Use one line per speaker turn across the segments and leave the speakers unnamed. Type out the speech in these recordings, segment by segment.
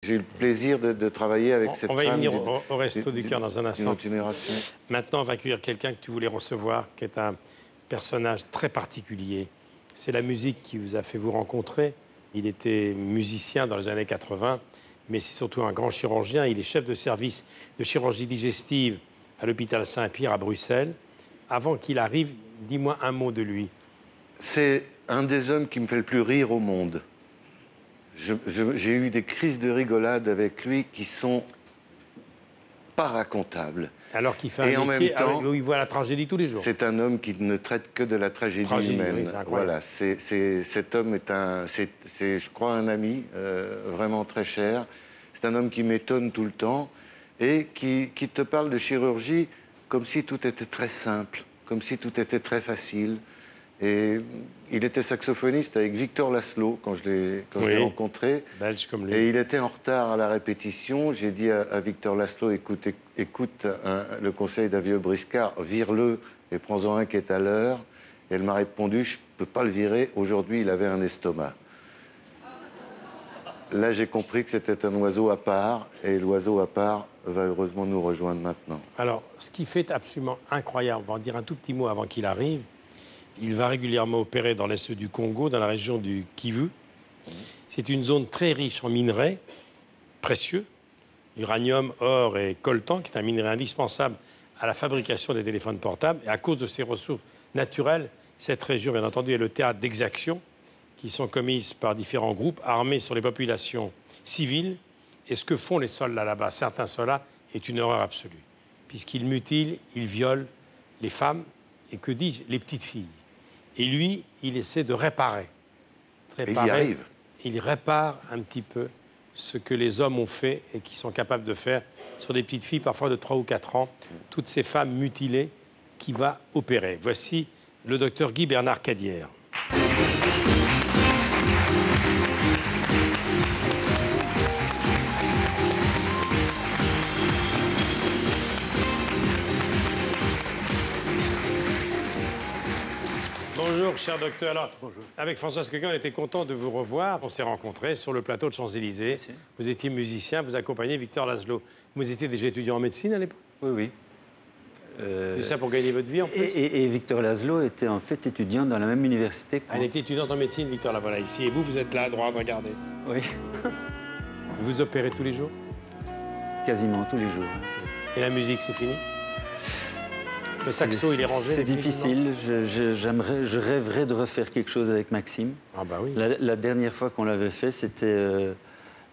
J'ai eu le plaisir de travailler avec cette femme.
On va y venir au Resto du Cœur dans un instant.
D'une autre génération.
Maintenant, on va accueillir quelqu'un que tu voulais recevoir, qui est un personnage très particulier. C'est la musique qui vous a fait vous rencontrer. Il était musicien dans les années 80, mais c'est surtout un grand chirurgien. Il est chef de service de chirurgie digestive à l'hôpital Saint-Pierre à Bruxelles. Avant qu'il arrive, dis-moi un mot de lui.
C'est un des hommes qui me fait le plus rire au monde. J'ai eu des crises de rigolade avec lui qui sont pas racontables.
Alors qu'il fait un métier où il voit la tragédie tous les jours.
C'est un homme qui ne traite que de la tragédie humaine.
Oui,
voilà, cet homme est je crois, un ami vraiment très cher. C'est un homme qui m'étonne tout le temps et qui te parle de chirurgie comme si tout était très simple, comme si tout était très facile. Et il était saxophoniste avec Victor Laszlo quand je l'ai rencontré.
Belge comme lui.
Et il était en retard à la répétition. J'ai dit à Victor Laszlo, écoute le conseil d'un vieux briscard, vire-le et prends-en un qui est à l'heure. Et elle m'a répondu, je ne peux pas le virer. Aujourd'hui, il avait un estomac. Là, j'ai compris que c'était un oiseau à part. Et l'oiseau à part va heureusement nous rejoindre maintenant.
Alors, ce qui fait absolument incroyable, on va en dire un tout petit mot avant qu'il arrive. Il va régulièrement opérer dans l'est du Congo, dans la région du Kivu. C'est une zone très riche en minerais précieux, uranium, or et coltan, qui est un minerai indispensable à la fabrication des téléphones portables. Et à cause de ces ressources naturelles, cette région, bien entendu, est le théâtre d'exactions qui sont commises par différents groupes armés sur les populations civiles. Et ce que font les soldats là-bas, certains soldats, est une horreur absolue, puisqu'ils mutilent, ils violent les femmes et, que dis-je, les petites filles. Et lui, il essaie de réparer.
Et il y arrive.
Il répare un petit peu ce que les hommes ont fait et qui sont capables de faire sur des petites filles, parfois de 3 ou 4 ans, toutes ces femmes mutilées qui va opérer. Voici le docteur Guy Bernard Cadière. Bonjour, cher docteur. Alors, bonjour. Avec Françoise Coquin, on était content de vous revoir. On s'est rencontrés sur le plateau de Champs-Élysées. Vous étiez musicien, vous accompagnez Victor Laszlo. Vous étiez déjà étudiant en médecine à l'époque?
Oui, oui.
C'est ça pour gagner votre vie, en plus?
Et Victor Laszlo était en fait étudiant dans la même université que moi.
Elle était étudiante en médecine, Victor, la voilà ici. Et vous, vous êtes là, à droite, regardez.
Oui.
Vous opérez tous les jours?
Quasiment tous les jours.
Et la musique, c'est fini? Le saxo, il est rangé?
C'est difficile. Je rêverais de refaire quelque chose avec Maxime.
Ah bah oui.
La dernière fois qu'on l'avait fait, c'était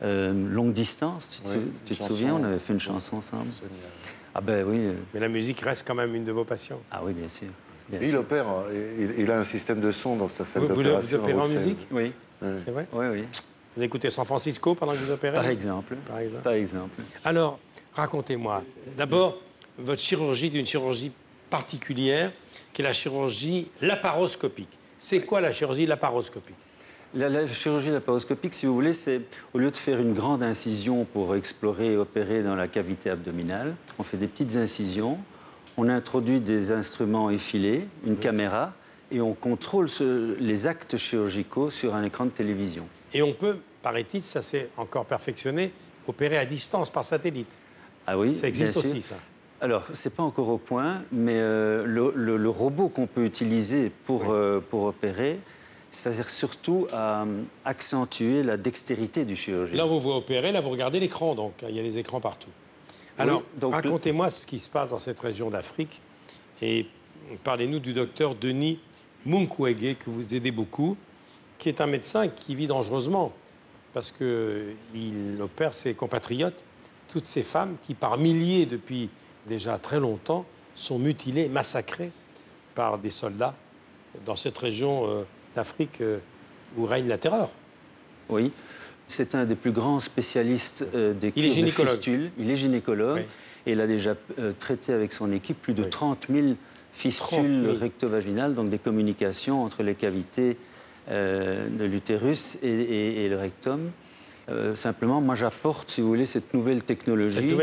Longue Distance. Tu te souviens? On avait fait une chanson ensemble. Ah ben oui.
Mais la musique reste quand même une de vos passions.
Ah oui, bien sûr.
Il opère, il a un système de son dans sa salle d'opération.
Vous opérez en musique?
Oui.
C'est vrai?
Oui, oui.
Vous écoutez San Francisco pendant que vous opérez?
Par exemple. Par exemple.
Alors, racontez-moi. D'abord, votre chirurgie est une chirurgie particulière, qui est la chirurgie laparoscopique. C'est quoi la chirurgie laparoscopique?
La chirurgie laparoscopique, si vous voulez, c'est au lieu de faire une grande incision pour explorer et opérer dans la cavité abdominale, on fait des petites incisions, on introduit des instruments effilés, une caméra, et on contrôle les actes chirurgicaux sur un écran de télévision.
Et on peut, paraît-il, ça s'est encore perfectionné, opérer à distance par satellite.
Ah oui,
ça existe aussi, ça?
Alors, ce n'est pas encore au point, mais le robot qu'on peut utiliser pour opérer, ça sert surtout à accentuer la dextérité du chirurgien.
Là, vous vous opérez, là, vous regardez l'écran, donc. Il y a des écrans partout. Alors, racontez-moi ce qui se passe dans cette région d'Afrique et parlez-nous du docteur Denis Mukwege, que vous aidez beaucoup, qui est un médecin qui vit dangereusement parce qu'il opère ses compatriotes, toutes ces femmes qui, par milliers depuis déjà très longtemps, sont mutilées, massacrées par des soldats dans cette région d'Afrique où règne la terreur.
Oui, c'est un des plus grands spécialistes des cures de fistules. Il est gynécologue et il a déjà traité avec son équipe plus de 30 000 fistules rectovaginales, donc des communications entre les cavités de l'utérus et le rectum. Simplement, moi, j'apporte, si vous voulez, cette nouvelle technologie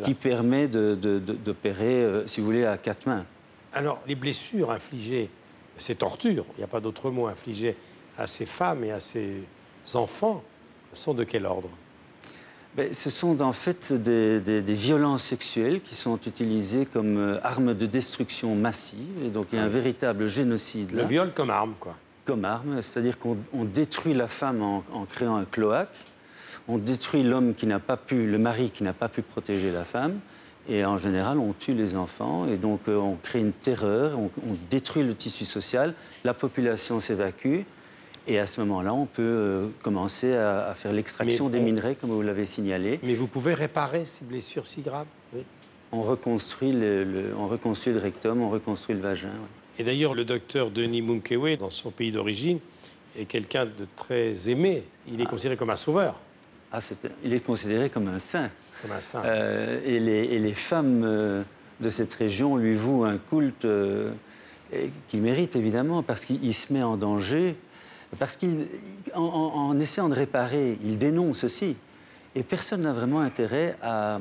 qui permet d'opérer, si vous voulez, à 4 mains.
Alors, les blessures infligées, ces tortures, il n'y a pas d'autre mot, infligées à ces femmes et à ces enfants, sont de quel ordre?
Ce sont en fait des violences sexuelles qui sont utilisées comme armes de destruction massive. Et donc il y a un véritable génocide là.
Le viol comme arme, quoi.
Comme arme, c'est-à-dire qu'on détruit la femme en créant un cloaque, on détruit l'homme qui n'a pas pu, le mari qui n'a pas pu protéger la femme, et en général on tue les enfants, et donc on crée une terreur, on détruit le tissu social, la population s'évacue, et à ce moment-là on peut commencer à faire l'extraction des minerais, comme vous l'avez signalé.
Mais vous pouvez réparer ces blessures si graves? Oui.
On reconstruit on reconstruit le rectum, on reconstruit le vagin. Oui.
Et d'ailleurs, le docteur Denis Mukwege, dans son pays d'origine, est quelqu'un de très aimé. Il est considéré comme un sauveur.
Il est considéré comme un saint.
Comme un saint.
Et les femmes de cette région lui vouent un culte qui mérite, évidemment, parce qu'il se met en danger, parce qu'en essayant de réparer, il dénonce aussi. Et personne n'a vraiment intérêt à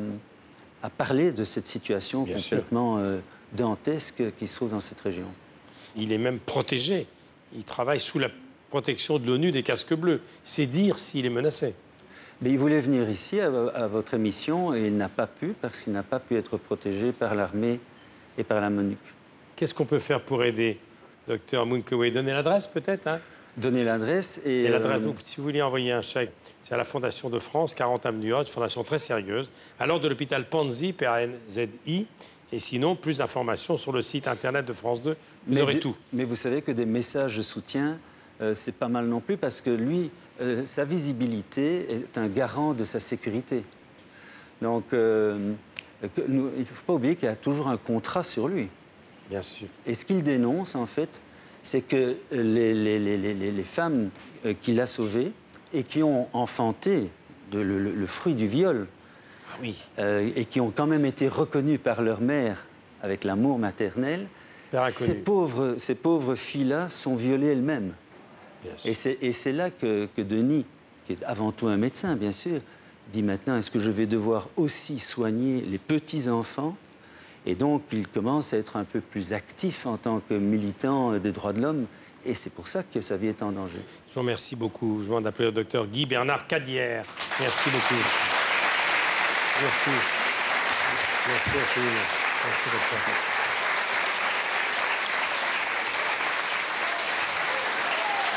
parler de cette situation complètement dantesque qui se trouve dans cette région.
Il est même protégé. Il travaille sous la protection de l'ONU des casques bleus. C'est dire s'il est menacé.
Mais il voulait venir ici à votre émission et il n'a pas pu parce qu'il n'a pas pu être protégé par l'armée et par la MONUC.
Qu'est-ce qu'on peut faire pour aider, docteur Mukwege? Donner l'adresse peut-être, hein?
Donner l'adresse
et l'adresse, si vous voulez envoyer un chèque, c'est à la Fondation de France, 40 avenue Hoth, fondation très sérieuse, à l'ordre de l'hôpital Panzi, PANZI. Et sinon, plus d'informations sur le site internet de France 2. Vous aurez tout.
Mais vous savez que des messages de soutien, c'est pas mal non plus, parce que lui, sa visibilité est un garant de sa sécurité. Donc, il ne faut pas oublier qu'il y a toujours un contrat sur lui.
Bien sûr.
Et ce qu'il dénonce, en fait, c'est que les femmes qu'il a sauvées et qui ont enfanté le fruit du viol,
oui.
Et qui ont quand même été reconnues par leur mère avec l'amour maternel, ces pauvres filles-là sont violées elles-mêmes. Et c'est là que Denis, qui est avant tout un médecin, bien sûr, dit maintenant, est-ce que je vais devoir aussi soigner les petits-enfants? Et donc, il commence à être un peu plus actif en tant que militant des droits de l'homme. Et c'est pour ça que sa vie est en danger.
Je vous remercie beaucoup. Je vous demande d'appeler le docteur Guy Bernard Cadière. Merci beaucoup. Merci. Merci infiniment. Merci, docteur.